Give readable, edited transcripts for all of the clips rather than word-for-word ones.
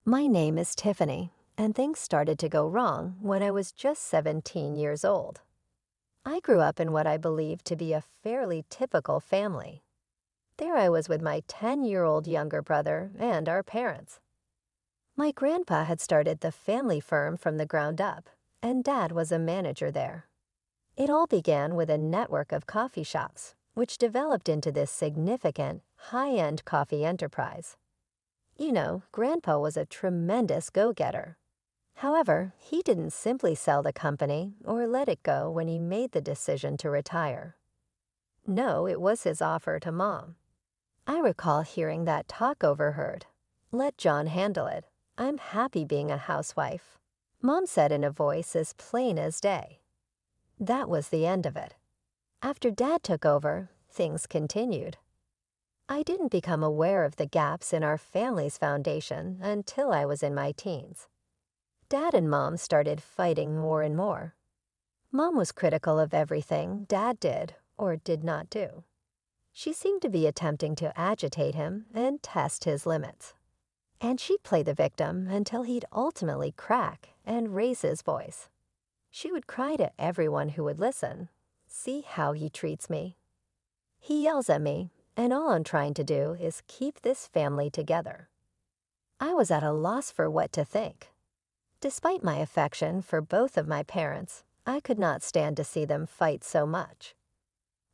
My name is Tiffany, and things started to go wrong when I was just 17 years old. I grew up in what I believed to be a fairly typical family. There I was with my 10-year-old younger brother and our parents. My grandpa had started the family firm from the ground up, and Dad was a manager there. It all began with a network of coffee shops, which developed into this significant, high-end coffee enterprise. You know, Grandpa was a tremendous go-getter. However, he didn't simply sell the company or let it go when he made the decision to retire. No, it was his offer to Mom. I recall hearing that talk overheard. "Let John handle it. I'm happy being a housewife," Mom said in a voice as plain as day. That was the end of it. After Dad took over, things continued. I didn't become aware of the gaps in our family's foundation until I was in my teens. Dad and Mom started fighting more and more. Mom was critical of everything Dad did or did not do. She seemed to be attempting to agitate him and test his limits. And she'd play the victim until he'd ultimately crack and raise his voice. She would cry to everyone who would listen, "See how he treats me. He yells at me, and all I'm trying to do is keep this family together." I was at a loss for what to think. Despite my affection for both of my parents, I could not stand to see them fight so much.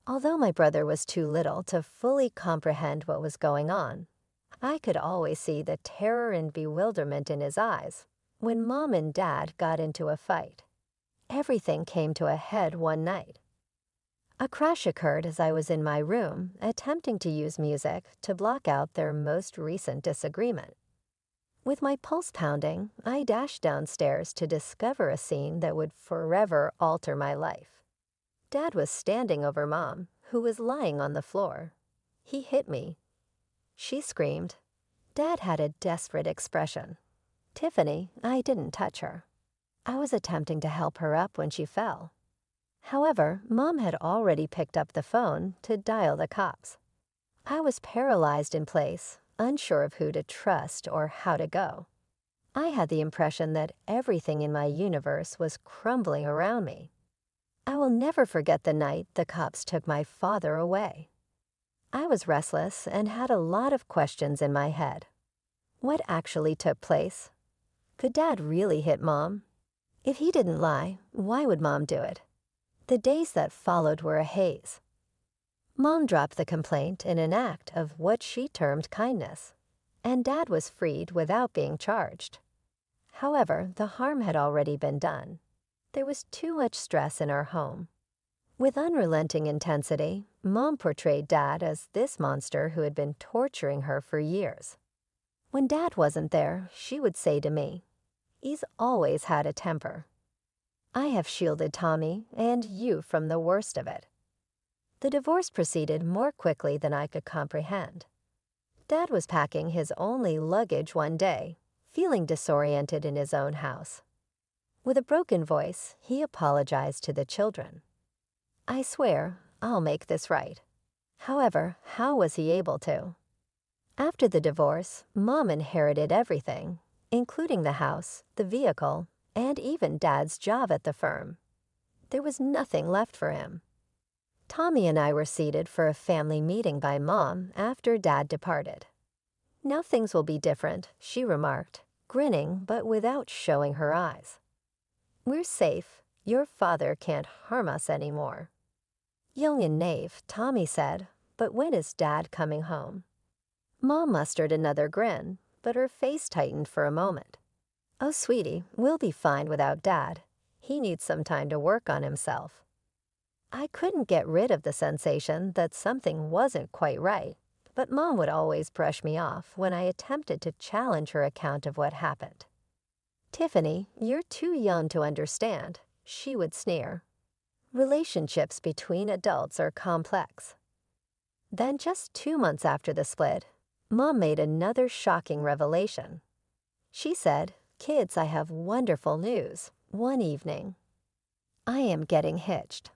Although my brother was too little to fully comprehend what was going on, I could always see the terror and bewilderment in his eyes when Mom and Dad got into a fight. Everything came to a head one night. A crash occurred as I was in my room attempting to use music to block out their most recent disagreement. With my pulse pounding, I dashed downstairs to discover a scene that would forever alter my life. Dad was standing over Mom, who was lying on the floor. He hit me. She screamed. Dad had a desperate expression. Tiffany, I didn't touch her. I was attempting to help her up when she fell. However, Mom had already picked up the phone to dial the cops. I was paralyzed in place, unsure of who to trust or how to go. I had the impression that everything in my universe was crumbling around me. I will never forget the night the cops took my father away. I was restless and had a lot of questions in my head. What actually took place? Could Dad really hit Mom? If he didn't lie, why would Mom do it? The days that followed were a haze. Mom dropped the complaint in an act of what she termed kindness, and Dad was freed without being charged. However, the harm had already been done. There was too much stress in our home. With unrelenting intensity, Mom portrayed Dad as this monster who had been torturing her for years. When Dad wasn't there, she would say to me, "He's always had a temper." I have shielded Tommy and you from the worst of it. The divorce proceeded more quickly than I could comprehend. Dad was packing his only luggage one day, feeling disoriented in his own house. With a broken voice, he apologized to the children. I swear, I'll make this right. However, how was he able to? After the divorce, Mom inherited everything, including the house, the vehicle, and even Dad's job at the firm. There was nothing left for him. Tommy and I were seated for a family meeting by Mom after Dad departed. "Now things will be different," she remarked, grinning but without showing her eyes. "We're safe. Your father can't harm us anymore." Young and naive, Tommy said, "But when is Dad coming home?" Mom mustered another grin, but her face tightened for a moment. "Oh, sweetie, we'll be fine without Dad. He needs some time to work on himself." I couldn't get rid of the sensation that something wasn't quite right, but Mom would always brush me off when I attempted to challenge her account of what happened. "Tiffany, you're too young to understand," she would sneer. "Relationships between adults are complex." Then just 2 months after the split, Mom made another shocking revelation. She said, "Kids, I have wonderful news," one evening. I am getting hitched.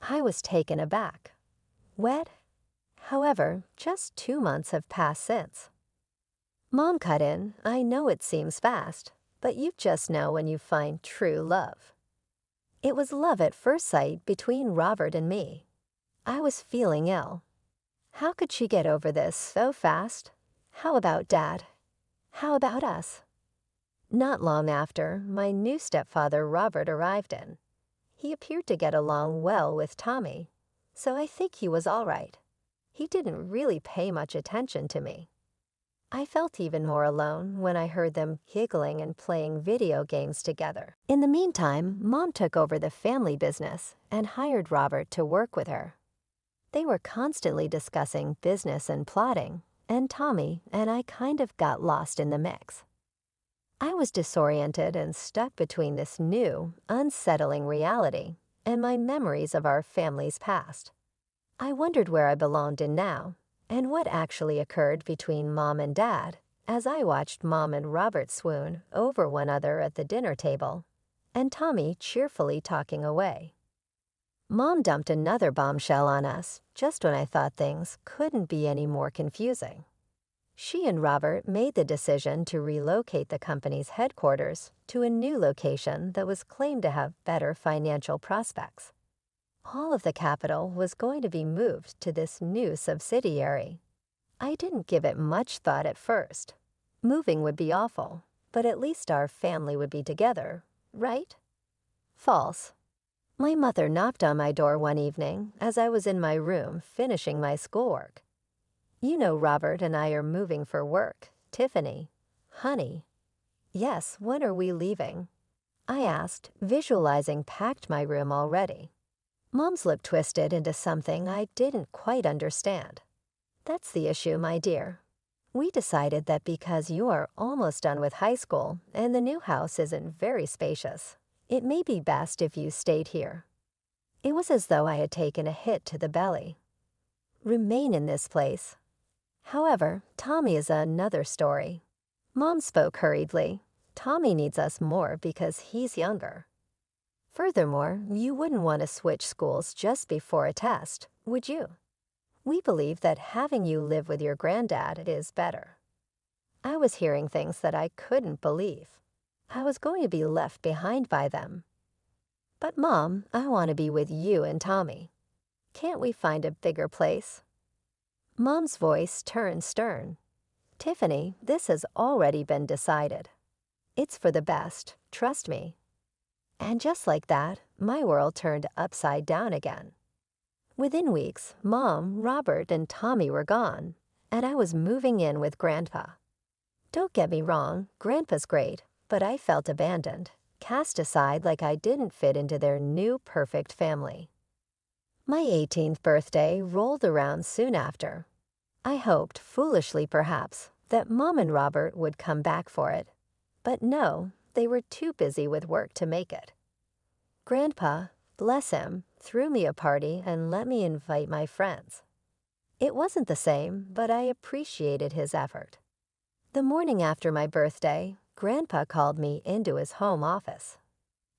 I was taken aback. Wed? However, just 2 months have passed since. Mom cut in, I know it seems fast, but you just know when you find true love. It was love at first sight between Robert and me. I was feeling ill. How could she get over this so fast? How about Dad? How about us? Not long after, my new stepfather Robert arrived in. He appeared to get along well with Tommy, so I think he was all right. He didn't really pay much attention to me. I felt even more alone when I heard them giggling and playing video games together. In the meantime, Mom took over the family business and hired Robert to work with her. They were constantly discussing business and plotting, and Tommy and I kind of got lost in the mix. I was disoriented and stuck between this new, unsettling reality and my memories of our family's past. I wondered where I belonged in now, and what actually occurred between Mom and Dad as I watched Mom and Robert swoon over one another at the dinner table, and Tommy cheerfully talking away. Mom dumped another bombshell on us just when I thought things couldn't be any more confusing. She and Robert made the decision to relocate the company's headquarters to a new location that was claimed to have better financial prospects. All of the capital was going to be moved to this new subsidiary. I didn't give it much thought at first. Moving would be awful, but at least our family would be together, right? False. My mother knocked on my door one evening as I was in my room finishing my schoolwork. You know Robert and I are moving for work, Tiffany. Honey. Yes, when are we leaving? I asked, visualizing packed my room already. Mom's lip twisted into something I didn't quite understand. That's the issue, my dear. We decided that because you are almost done with high school and the new house isn't very spacious, it may be best if you stayed here. It was as though I had taken a hit to the belly. Remain in this place. However, Tommy is another story. Mom spoke hurriedly. Tommy needs us more because he's younger. Furthermore, you wouldn't want to switch schools just before a test, would you? We believe that having you live with your granddad is better. I was hearing things that I couldn't believe. I was going to be left behind by them. But Mom, I want to be with you and Tommy. Can't we find a bigger place? Mom's voice turned stern. Tiffany, this has already been decided. It's for the best, trust me. And just like that, my world turned upside down again. Within weeks, Mom, Robert, and Tommy were gone, and I was moving in with Grandpa. Don't get me wrong, Grandpa's great, but I felt abandoned, cast aside like I didn't fit into their new perfect family. My 18th birthday rolled around soon after. I hoped, foolishly perhaps, that Mom and Robert would come back for it. But no, they were too busy with work to make it. Grandpa, bless him, threw me a party and let me invite my friends. It wasn't the same, but I appreciated his effort. The morning after my birthday, Grandpa called me into his home office.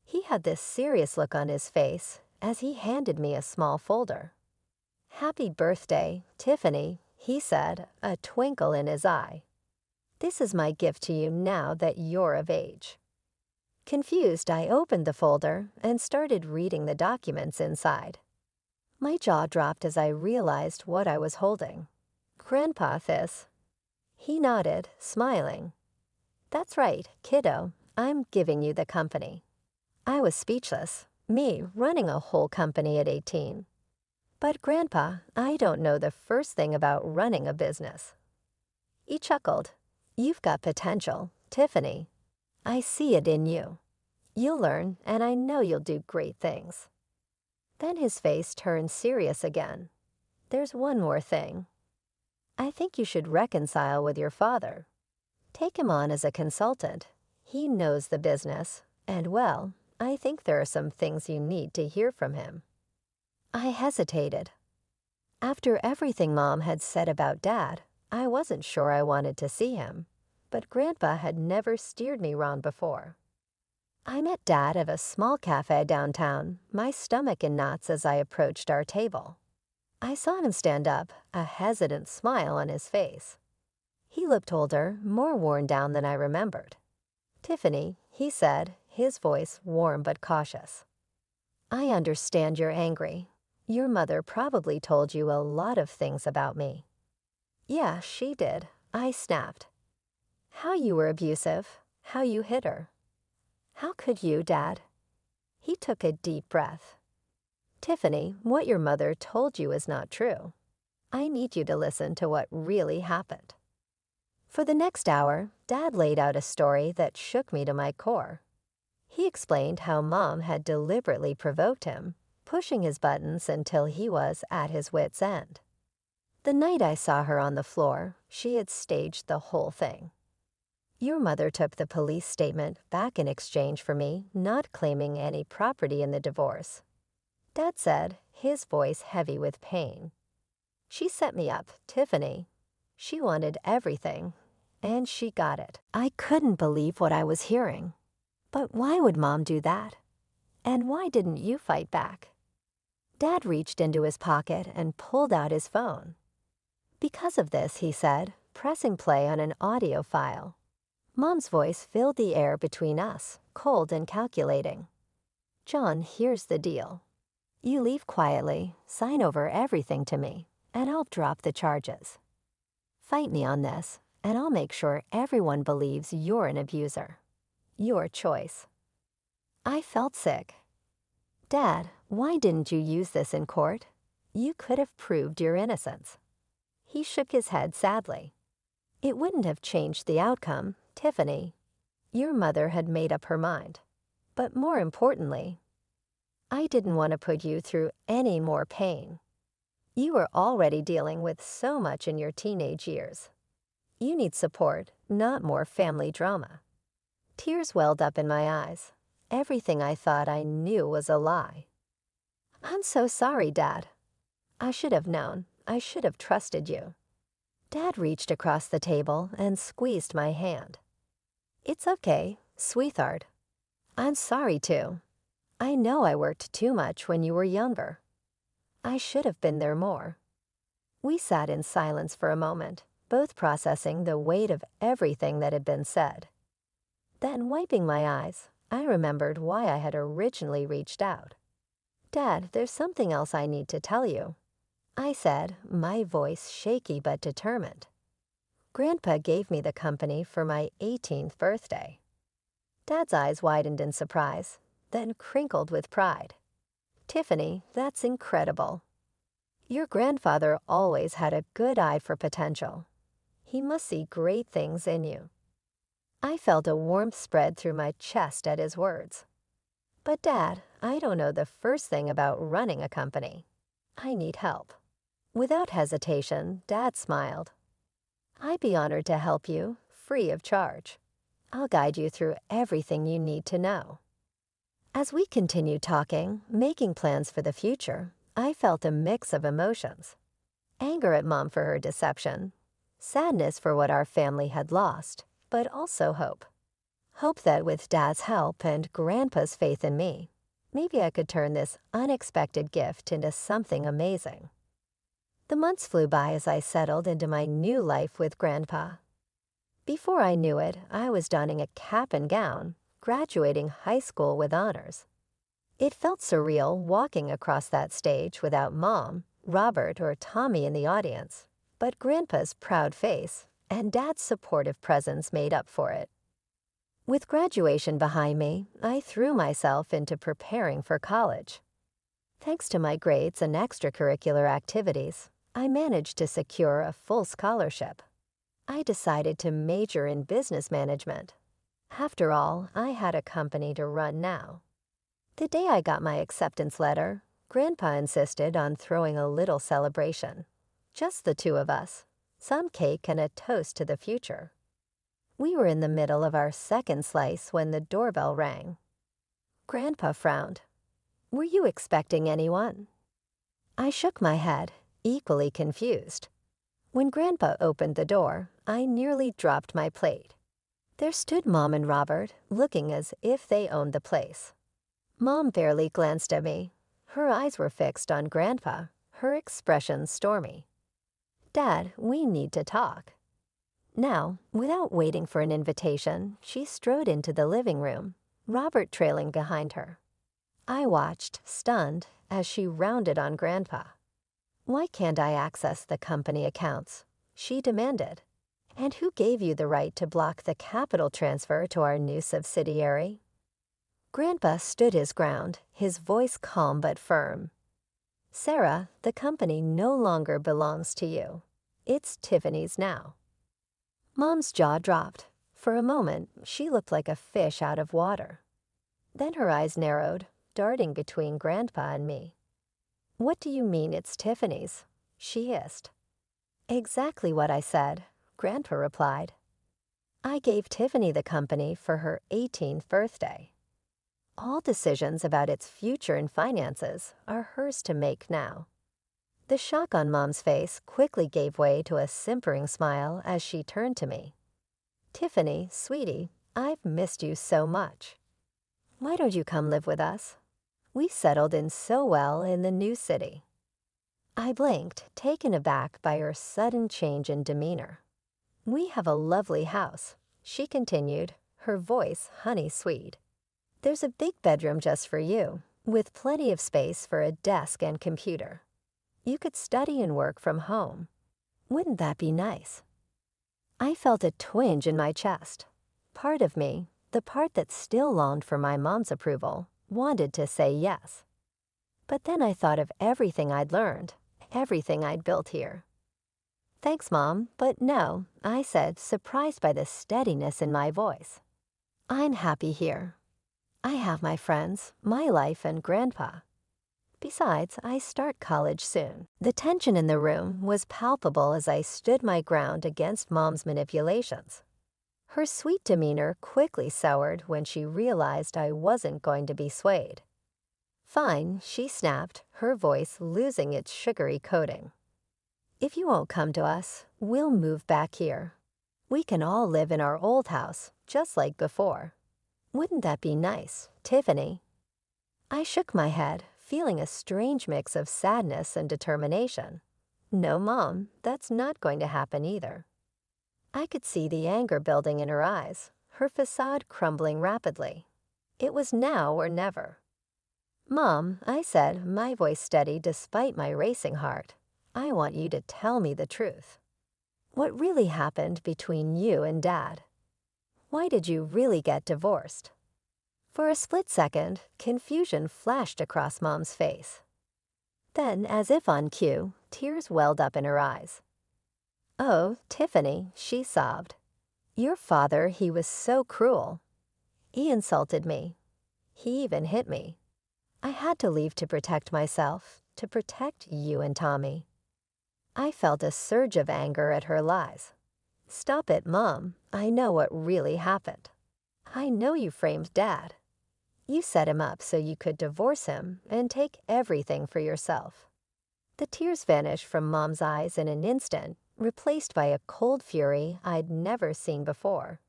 He had this serious look on his face as he handed me a small folder. "Happy birthday, Tiffany," he said, a twinkle in his eye. "This is my gift to you now that you're of age." Confused, I opened the folder and started reading the documents inside. My jaw dropped as I realized what I was holding. "Grandpa, this." He nodded, smiling. "That's right, kiddo, I'm giving you the company." I was speechless, me running a whole company at 18. "But Grandpa, I don't know the first thing about running a business." He chuckled. "You've got potential, Tiffany. I see it in you. You'll learn, and I know you'll do great things." Then his face turned serious again. "There's one more thing. I think you should reconcile with your father. Take him on as a consultant. He knows the business, and well, I think there are some things you need to hear from him." I hesitated. After everything Mom had said about Dad, I wasn't sure I wanted to see him, but Grandpa had never steered me wrong before. I met Dad at a small cafe downtown, my stomach in knots as I approached our table. I saw him stand up, a hesitant smile on his face. He looked older, more worn down than I remembered. "Tiffany," he said, his voice warm but cautious. "I understand you're angry. Your mother probably told you a lot of things about me." "Yeah, she did," I snapped. "How you were abusive, how you hit her." "How could you, Dad?" He took a deep breath. "Tiffany, what your mother told you is not true. I need you to listen to what really happened." For the next hour, Dad laid out a story that shook me to my core. He explained how Mom had deliberately provoked him, pushing his buttons until he was at his wit's end. The night I saw her on the floor, she had staged the whole thing. "Your mother took the police statement back in exchange for me not claiming any property in the divorce," Dad said, his voice heavy with pain. "She set me up, Tiffany. She wanted everything, and she got it." I couldn't believe what I was hearing. But why would Mom do that? And why didn't you fight back? Dad reached into his pocket and pulled out his phone. "Because of this," he said, pressing play on an audio file. Mom's voice filled the air between us, cold and calculating. "John, here's the deal. You leave quietly, sign over everything to me, and I'll drop the charges. Fight me on this, and I'll make sure everyone believes you're an abuser. Your choice." I felt sick. "Dad, why didn't you use this in court? You could have proved your innocence." He shook his head sadly. "It wouldn't have changed the outcome, Tiffany. Your mother had made up her mind. But more importantly, I didn't want to put you through any more pain. You were already dealing with so much in your teenage years. You need support, not more family drama." Tears welled up in my eyes. Everything I thought I knew was a lie. "I'm so sorry, Dad. I should have known. I should have trusted you." Dad reached across the table and squeezed my hand. "It's okay, sweetheart. I'm sorry too. I know I worked too much when you were younger. I should have been there more." We sat in silence for a moment, both processing the weight of everything that had been said. Then, wiping my eyes, I remembered why I had originally reached out. "Dad, there's something else I need to tell you," I said, my voice shaky but determined. "Grandpa gave me the company for my 18th birthday." Dad's eyes widened in surprise, then crinkled with pride. "Tiffany, that's incredible. Your grandfather always had a good eye for potential. He must see great things in you." I felt a warmth spread through my chest at his words. "But Dad, I don't know the first thing about running a company. I need help." Without hesitation, Dad smiled. "I'd be honored to help you, free of charge. I'll guide you through everything you need to know." As we continued talking, making plans for the future, I felt a mix of emotions. Anger at Mom for her deception, sadness for what our family had lost, but also hope. Hope that with Dad's help and Grandpa's faith in me, maybe I could turn this unexpected gift into something amazing. The months flew by as I settled into my new life with Grandpa. Before I knew it, I was donning a cap and gown, graduating high school with honors. It felt surreal walking across that stage without Mom, Robert, or Tommy in the audience, but Grandpa's proud face and Dad's supportive presence made up for it. With graduation behind me, I threw myself into preparing for college. Thanks to my grades and extracurricular activities, I managed to secure a full scholarship. I decided to major in business management. After all, I had a company to run now. The day I got my acceptance letter, Grandpa insisted on throwing a little celebration. Just the two of us, some cake and a toast to the future. We were in the middle of our second slice when the doorbell rang. Grandpa frowned. "Were you expecting anyone?" I shook my head, equally confused. When Grandpa opened the door, I nearly dropped my plate. There stood Mom and Robert, looking as if they owned the place. Mom barely glanced at me. Her eyes were fixed on Grandpa, her expression stormy. "Dad, we need to talk." Now, without waiting for an invitation, she strode into the living room, Robert trailing behind her. I watched, stunned, as she rounded on Grandpa. "Why can't I access the company accounts?" she demanded. "And who gave you the right to block the capital transfer to our new subsidiary?" Grandpa stood his ground, his voice calm but firm. "Sarah, the company no longer belongs to you. It's Tiffany's now." Mom's jaw dropped. For a moment, she looked like a fish out of water. Then her eyes narrowed, darting between Grandpa and me. "What do you mean it's Tiffany's?" she hissed. "Exactly what I said," Grandpa replied. "I gave Tiffany the company for her 18th birthday. All decisions about its future and finances are hers to make now." The shock on Mom's face quickly gave way to a simpering smile as she turned to me. "Tiffany, sweetie, I've missed you so much. Why don't you come live with us? We settled in so well in the new city." I blinked, taken aback by her sudden change in demeanor. "We have a lovely house," she continued, her voice honey-sweet. "There's a big bedroom just for you, with plenty of space for a desk and computer. You could study and work from home. Wouldn't that be nice?" I felt a twinge in my chest. Part of me, the part that still longed for my mom's approval, wanted to say yes. But then I thought of everything I'd learned, everything I'd built here. "Thanks, Mom, but no," I said, surprised by the steadiness in my voice. "I'm happy here. I have my friends, my life, and Grandpa. Besides, I start college soon." The tension in the room was palpable as I stood my ground against Mom's manipulations. Her sweet demeanor quickly soured when she realized I wasn't going to be swayed. "Fine," she snapped, her voice losing its sugary coating. "If you won't come to us, we'll move back here. We can all live in our old house, just like before. Wouldn't that be nice, Tiffany?" I shook my head, feeling a strange mix of sadness and determination. "No, Mom, that's not going to happen either." I could see the anger building in her eyes, her facade crumbling rapidly. It was now or never. "Mom," I said, my voice steady despite my racing heart, "I want you to tell me the truth. What really happened between you and Dad? Why did you really get divorced?" For a split second, confusion flashed across Mom's face. Then, as if on cue, tears welled up in her eyes. "Oh, Tiffany," she sobbed. "Your father, he was so cruel. He insulted me. He even hit me. I had to leave to protect myself, to protect you and Tommy." I felt a surge of anger at her lies. "Stop it, Mom. I know what really happened. I know you framed Dad. You set him up so you could divorce him and take everything for yourself." The tears vanished from Mom's eyes in an instant, replaced by a cold fury I'd never seen before.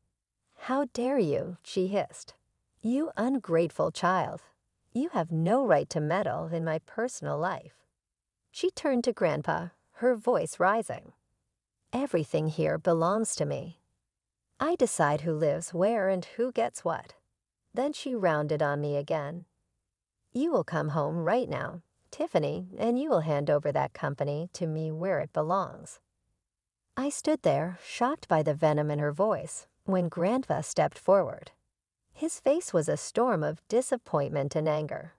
"How dare you?" she hissed. "You ungrateful child. You have no right to meddle in my personal life." She turned to Grandpa, her voice rising. "Everything here belongs to me. I decide who lives where and who gets what." Then she rounded on me again. "You will come home right now, Tiffany, and you will hand over that company to me where it belongs." I stood there, shocked by the venom in her voice, when Grandpa stepped forward. His face was a storm of disappointment and anger.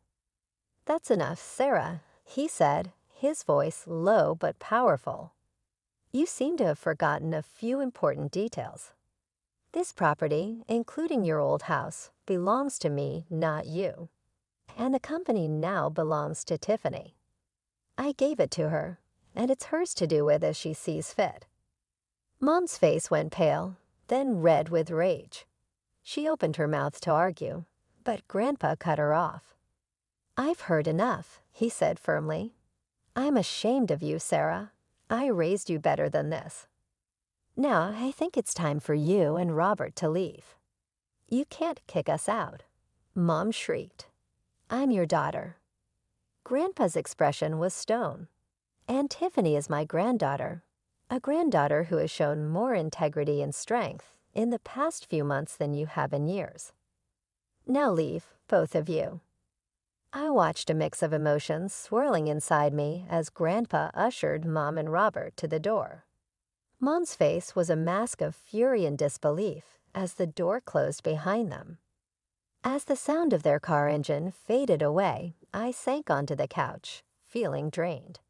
"That's enough, Sarah," he said, his voice low but powerful. "You seem to have forgotten a few important details. This property, including your old house, belongs to me, not you. And the company now belongs to Tiffany. I gave it to her, and it's hers to do with as she sees fit." Mom's face went pale, then red with rage. She opened her mouth to argue, but Grandpa cut her off. "I've heard enough," he said firmly. "I'm ashamed of you, Sarah. I raised you better than this. Now I think it's time for you and Robert to leave. You can't kick us out." Mom shrieked. "I'm your daughter." Grandpa's expression was stone. "And Tiffany is my granddaughter. A granddaughter who has shown more integrity and strength in the past few months than you have in years. Now leave, both of you." I watched a mix of emotions swirling inside me as Grandpa ushered Mom and Robert to the door. Mom's face was a mask of fury and disbelief as the door closed behind them. As the sound of their car engine faded away, I sank onto the couch, feeling drained.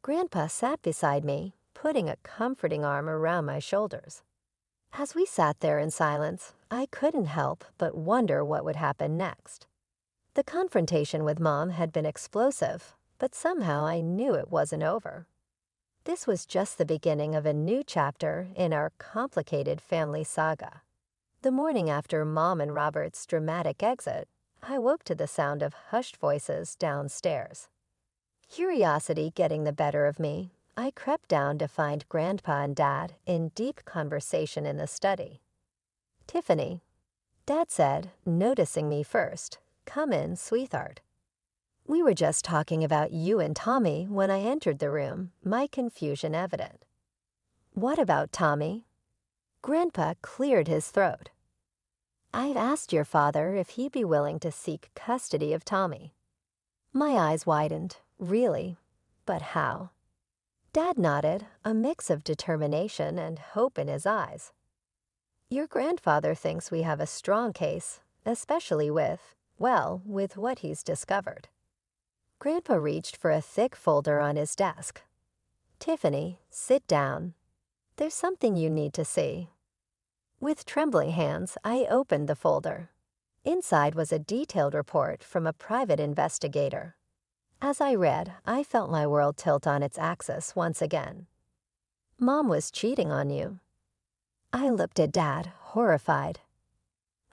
Grandpa sat beside me, putting a comforting arm around my shoulders. As we sat there in silence, I couldn't help but wonder what would happen next. The confrontation with Mom had been explosive, but somehow I knew it wasn't over. This was just the beginning of a new chapter in our complicated family saga. The morning after Mom and Robert's dramatic exit, I woke to the sound of hushed voices downstairs. Curiosity getting the better of me, I crept down to find Grandpa and Dad in deep conversation in the study. "Tiffany," Dad said, noticing me first, "come in, sweetheart." We were just talking about you and Tommy when I entered the room, my confusion evident. "What about Tommy?" Grandpa cleared his throat. "I've asked your father if he'd be willing to seek custody of Tommy." My eyes widened. Really? But how? Dad nodded, a mix of determination and hope in his eyes. "Your grandfather thinks we have a strong case, especially with what he's discovered." Grandpa reached for a thick folder on his desk. "Tiffany, sit down. There's something you need to see." With trembling hands, I opened the folder. Inside was a detailed report from a private investigator. As I read, I felt my world tilt on its axis once again. "Mom was cheating on you." I looked at Dad, horrified.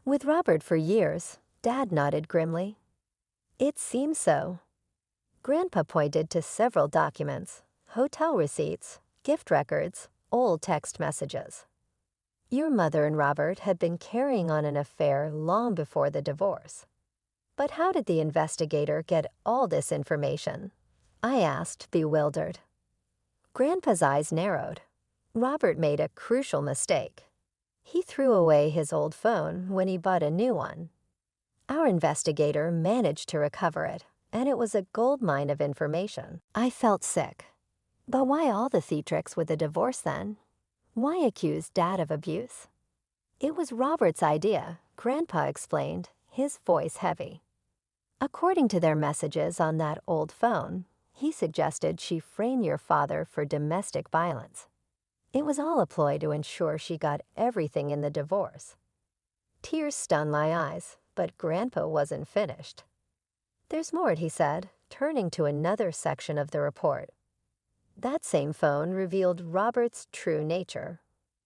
"With Robert for years," Dad nodded grimly. "It seems so." Grandpa pointed to several documents, hotel receipts, gift records, old text messages. "Your mother and Robert had been carrying on an affair long before the divorce." "But how did the investigator get all this information?" I asked, bewildered. Grandpa's eyes narrowed. Robert made a crucial mistake. He threw away his old phone when he bought a new one. Our investigator managed to recover it, and it was a goldmine of information. I felt sick. But why all the theatrics with the divorce then? Why accuse Dad of abuse? "It was Robert's idea," Grandpa explained, his voice heavy. "According to their messages on that old phone, he suggested she frame your father for domestic violence. It was all a ploy to ensure she got everything in the divorce." Tears stung my eyes, but Grandpa wasn't finished. "There's more," he said, turning to another section of the report. "That same phone revealed Robert's true nature.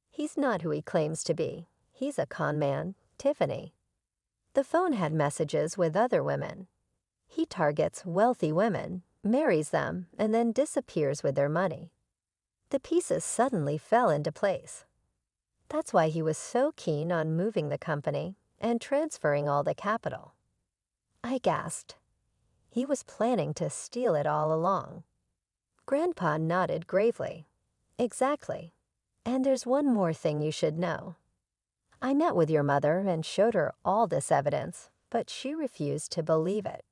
He's not who he claims to be. He's a con man, Tiffany. The phone had messages with other women. He targets wealthy women, marries them, and then disappears with their money." The pieces suddenly fell into place. That's why he was so keen on moving the company and transferring all the capital. I gasped. He was planning to steal it all along. Grandpa nodded gravely. "Exactly. And there's one more thing you should know. I met with your mother and showed her all this evidence, but she refused to believe it.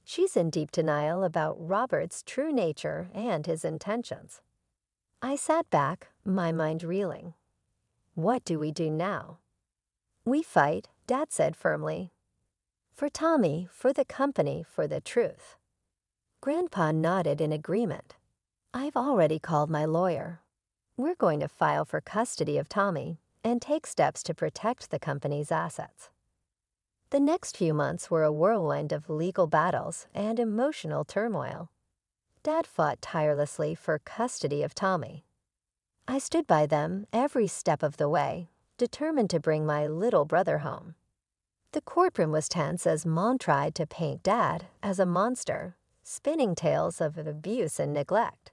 She's in deep denial about Robert's true nature and his intentions." I sat back, my mind reeling. What do we do now? "We fight," Dad said firmly. "For Tommy, for the company, for the truth." Grandpa nodded in agreement. "I've already called my lawyer. We're going to file for custody of Tommy and take steps to protect the company's assets." The next few months were a whirlwind of legal battles and emotional turmoil. Dad fought tirelessly for custody of Tommy. I stood by them every step of the way, determined to bring my little brother home. The courtroom was tense as Mom tried to paint Dad as a monster, spinning tales of abuse and neglect.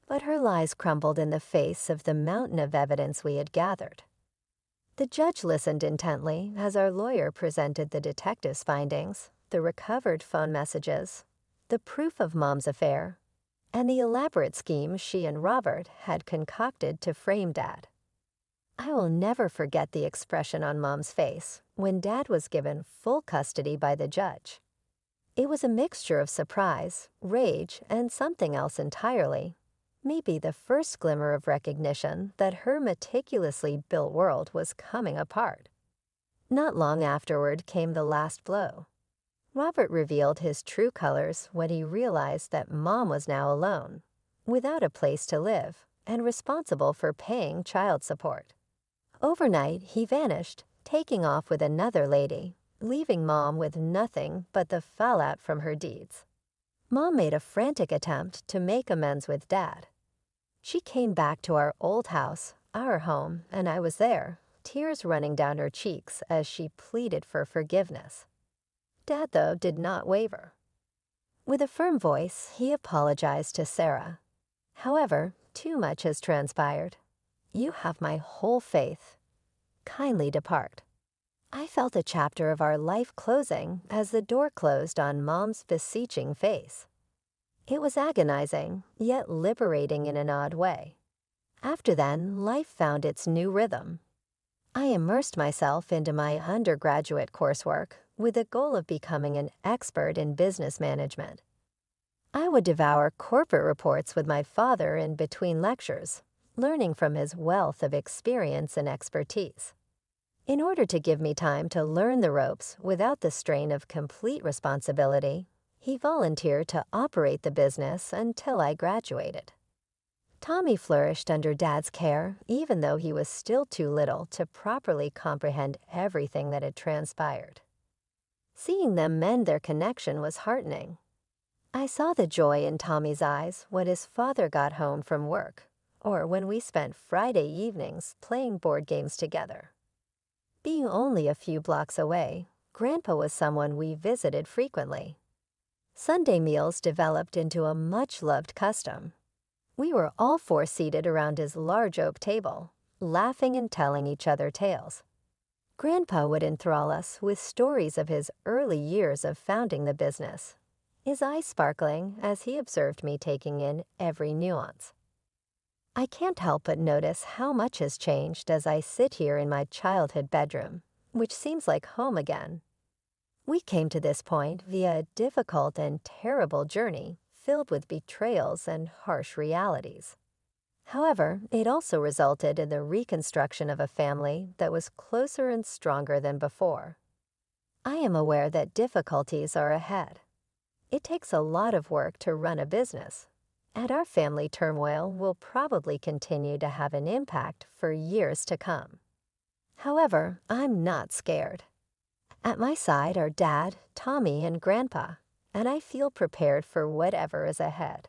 But her lies crumbled in the face of the mountain of evidence we had gathered. The judge listened intently as our lawyer presented the detective's findings, the recovered phone messages, the proof of Mom's affair, and the elaborate scheme she and Robert had concocted to frame Dad. I will never forget the expression on Mom's face when Dad was given full custody by the judge. It was a mixture of surprise, rage, and something else entirely. Maybe the first glimmer of recognition that her meticulously built world was coming apart. Not long afterward came the last blow. Robert revealed his true colors when he realized that Mom was now alone, without a place to live, and responsible for paying child support. Overnight, he vanished, taking off with another lady, leaving Mom with nothing but the fallout from her deeds. Mom made a frantic attempt to make amends with Dad. She came back to our old house, our home, and I was there, tears running down her cheeks as she pleaded for forgiveness. Dad, though, did not waver. With a firm voice, he apologized to Sarah. However, too much has transpired. You have my whole faith. Kindly depart. I felt a chapter of our life closing as the door closed on Mom's beseeching face. It was agonizing, yet liberating in an odd way. After then, life found its new rhythm. I immersed myself into my undergraduate coursework with the goal of becoming an expert in business management. I would devour corporate reports with my father in between lectures, learning from his wealth of experience and expertise. In order to give me time to learn the ropes without the strain of complete responsibility, he volunteered to operate the business until I graduated. Tommy flourished under Dad's care, even though he was still too little to properly comprehend everything that had transpired. Seeing them mend their connection was heartening. I saw the joy in Tommy's eyes when his father got home from work, or when we spent Friday evenings playing board games together. Being only a few blocks away, Grandpa was someone we visited frequently. Sunday meals developed into a much-loved custom. We were all four seated around his large oak table, laughing and telling each other tales. Grandpa would enthrall us with stories of his early years of founding the business, his eyes sparkling as he observed me taking in every nuance. I can't help but notice how much has changed as I sit here in my childhood bedroom, which seems like home again. We came to this point via a difficult and terrible journey filled with betrayals and harsh realities. However, it also resulted in the reconstruction of a family that was closer and stronger than before. I am aware that difficulties are ahead. It takes a lot of work to run a business, and our family turmoil will probably continue to have an impact for years to come. However, I'm not scared. At my side are Dad, Tommy, and Grandpa, and I feel prepared for whatever is ahead.